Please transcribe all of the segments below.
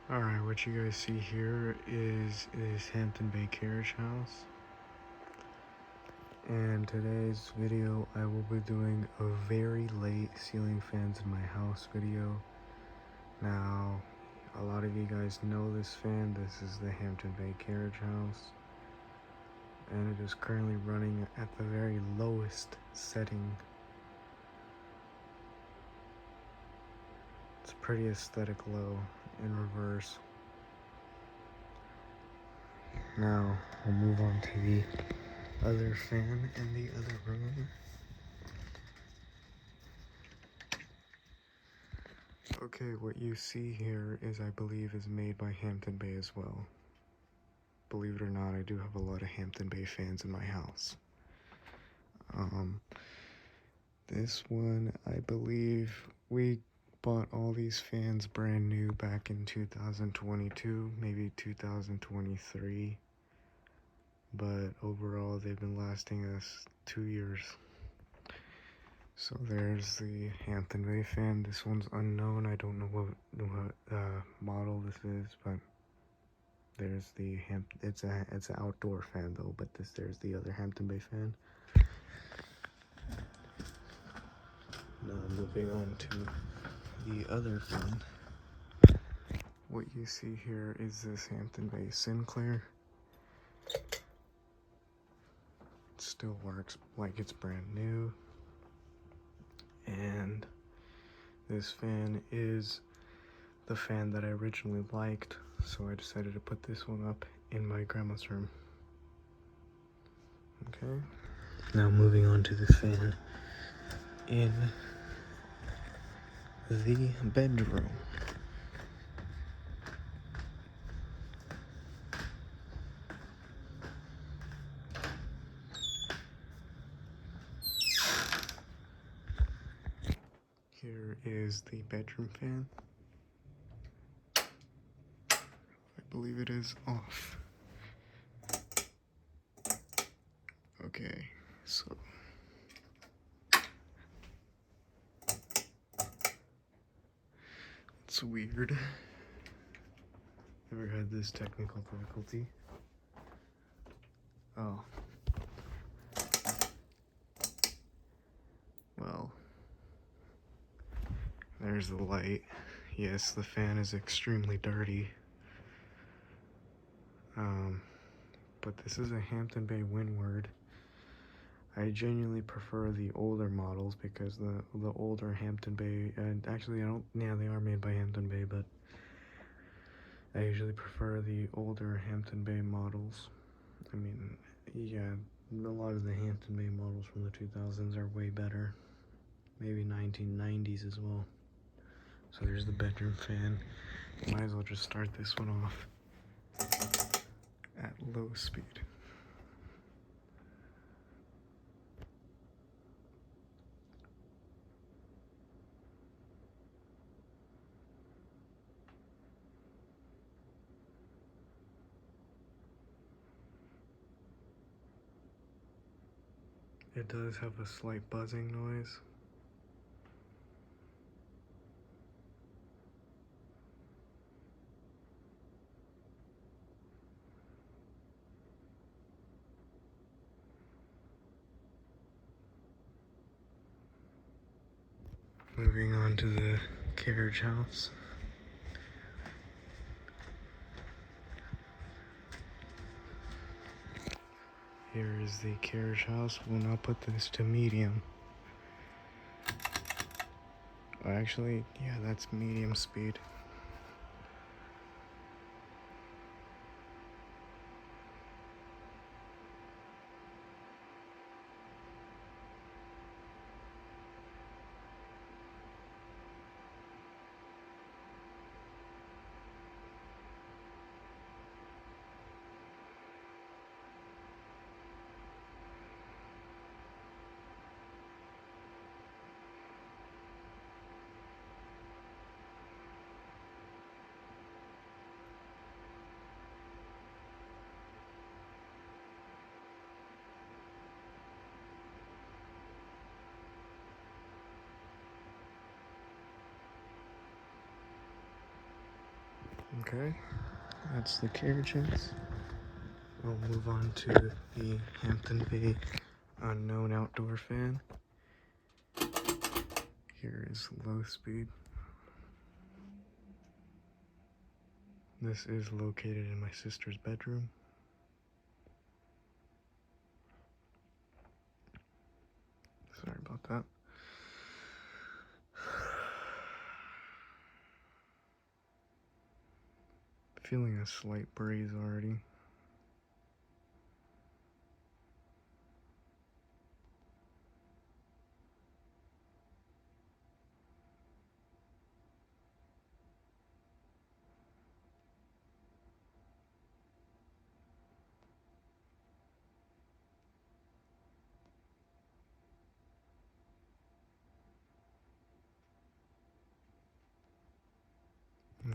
Alright, what you guys see here is Hampton Bay Carriage House. And today's video, I will be doing a very late ceiling fans in my house video. Now, a lot of you guys know this fan. This is the Hampton Bay Carriage House. And it is currently running at the very lowest setting. It's pretty aesthetic low in reverse. Now, we'll move on to the other fan in the other room. Okay, what you see here is, I believe, is made by Hampton Bay as well. Believe it or not, I do have a lot of Hampton Bay fans in my house. This one, I believe we bought all these fans brand new back in 2022, maybe 2023. But overall, they've been lasting us 2 years. So there's the Hampton Bay fan. This one's unknown. I don't know what model this is, but there's the it's an outdoor fan though. But there's the other Hampton Bay fan. Now moving on to the other fan. What you see here is this Hampton Bay Sinclair. It still works like it's brand new. And this fan is the fan that I originally liked, so I decided to put this one up in my grandma's room. Okay, now moving on to the fan in the bedroom. Here is the bedroom fan. I believe it is off. Okay, so it's weird. Never had this technical difficulty. Oh. Well, there's the light. Yes, the fan is extremely dirty. But this is a Hampton Bay Windward. I genuinely prefer the older models because the older Hampton Bay, and actually they are made by Hampton Bay, but I usually prefer the older Hampton Bay models. I mean, yeah, a lot of the Hampton Bay models from the 2000s are way better. Maybe 1990s as well. So there's the bedroom fan. Might as well just start this one off at low speed. It does have a slight buzzing noise. Moving on to the carriage house. Here is the carriage house. We'll now put this to medium. Actually, yeah, that's medium speed. Okay, that's the carriage house. We'll move on to the Hampton Bay Unknown Outdoor Fan. Here is low speed. This is located in my sister's bedroom. Sorry about that. Feeling a slight breeze already.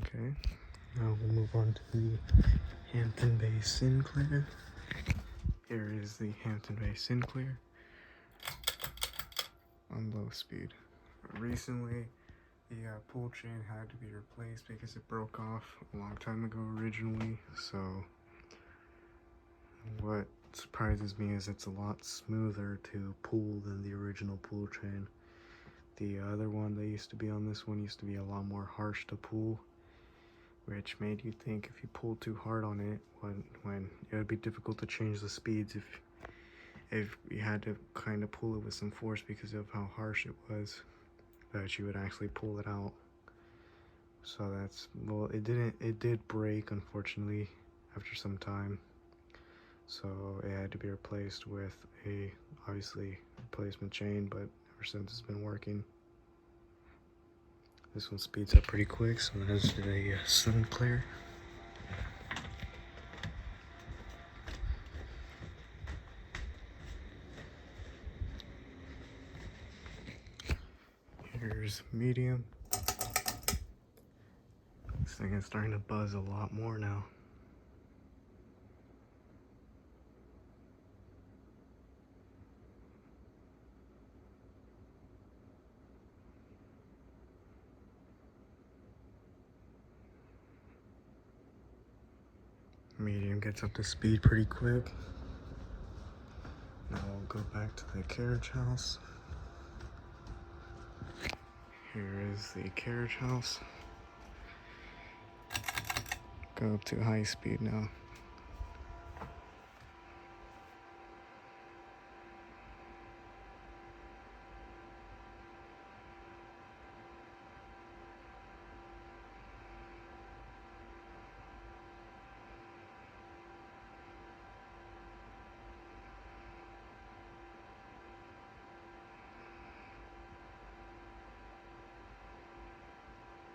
Okay, now we'll move on to the Hampton Bay Sinclair. Here is the Hampton Bay Sinclair on low speed. Recently, the pull chain had to be replaced because it broke off a long time ago originally, so what surprises me is it's a lot smoother to pull than the original pull chain. The other one that used to be on this one used to be a lot more harsh to pull, which made you think if you pulled too hard on it, when it would be difficult to change the speeds if you had to kind of pull it with some force because of how harsh it was, that you would actually pull it out. So that's, well, it did break unfortunately after some time, so it had to be replaced with a obviously replacement chain, but ever since it's been working. This one speeds up pretty quick, so that's the Sinclair. Here's medium. This thing is starting to buzz a lot more now. Medium gets up to speed pretty quick. Now we'll go back to the carriage house. Here is the carriage house. Go up to high speed now.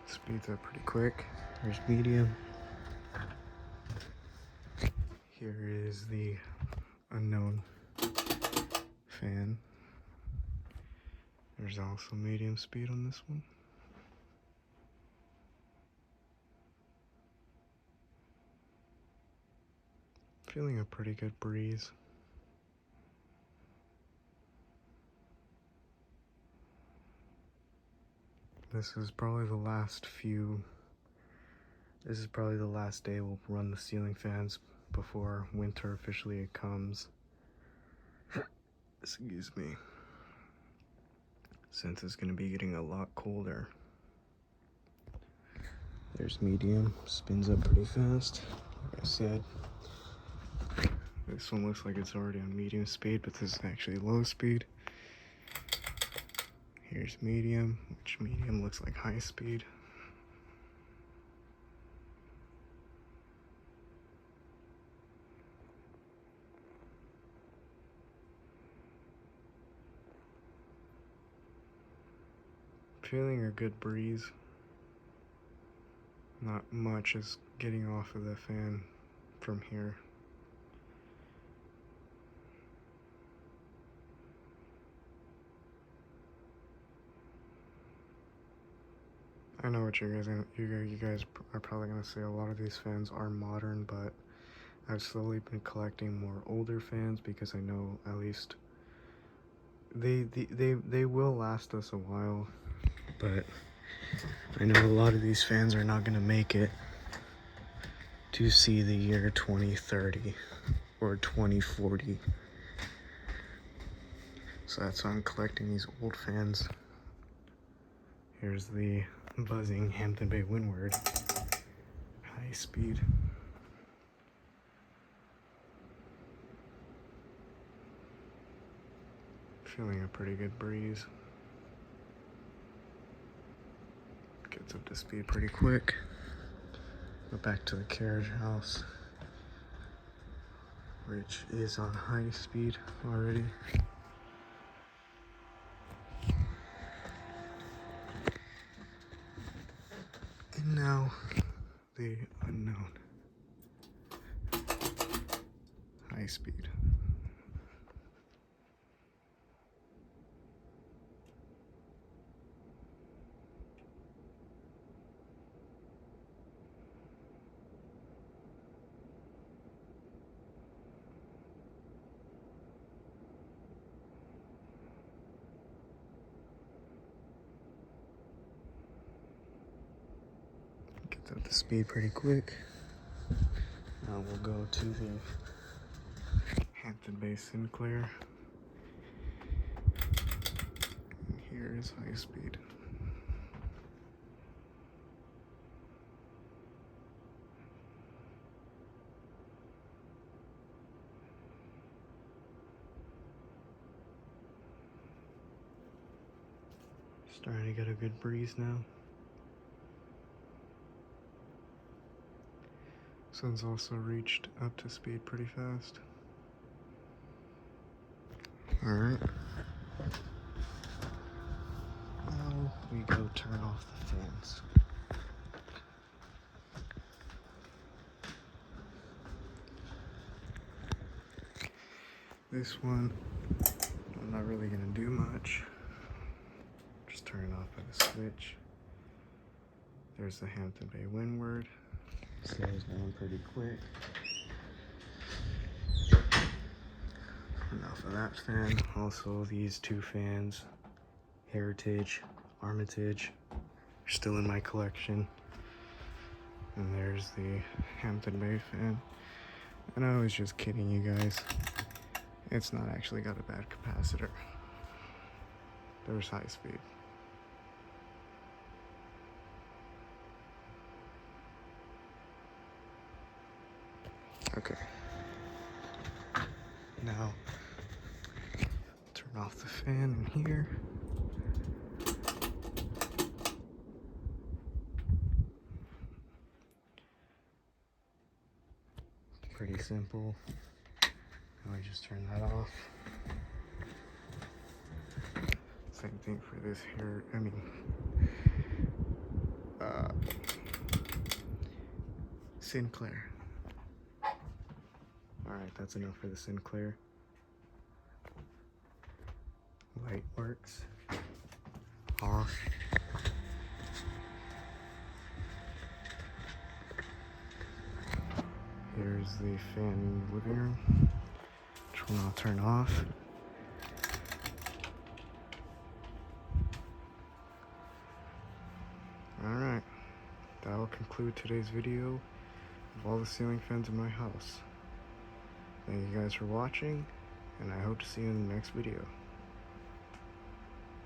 Speeds up pretty quick. There's medium. Here is the unknown fan. There's also medium speed on this one. Feeling a pretty good breeze. This is probably the last day we'll run the ceiling fans before winter officially comes. Excuse me. Since it's going to be getting a lot colder. There's medium, spins up pretty fast. Like I said, this one looks like it's already on medium speed, but this is actually low speed. Here's medium, which medium looks like high speed. Feeling a good breeze. Not much is getting off of the fan from here. I know what you guys are probably gonna say. A lot of these fans are modern, but I've slowly been collecting more older fans because I know at least they will last us a while. But I know a lot of these fans are not gonna make it do see the year 2030 or 2040. So that's why I'm collecting these old fans. Here's the buzzing Hampton Bay Windward. High speed. Feeling a pretty good breeze. Gets up to speed pretty quick. Go back to the carriage house, which is on high speed already. And now, the unknown. High speed. Gets up to speed pretty quick. Now we'll go to the Hampton Bay Sinclair. And here is high speed. Starting to get a good breeze now. Sun's also reached up to speed pretty fast. Alright. Now we go turn off the fans. This one, I'm not really gonna do much. Just turn it off by the switch. There's the Hampton Bay Windward. Slows down pretty quick. Turn off of that fan. Also, these two fans, Heritage, Armitage, are still in my collection. And there's the Hampton Bay fan. And I was just kidding you guys. It's not actually got a bad capacitor. There's high speed. Okay. Now, turn off the fan in here. Pretty simple. Now I just turn that off. Same thing for this here. Sinclair. Alright, that's enough for the Sinclair. Light works. Off. Here's the fan in the living room, which one I'll turn off. Alright, that will conclude today's video of all the ceiling fans in my house. Thank you guys for watching, and I hope to see you in the next video.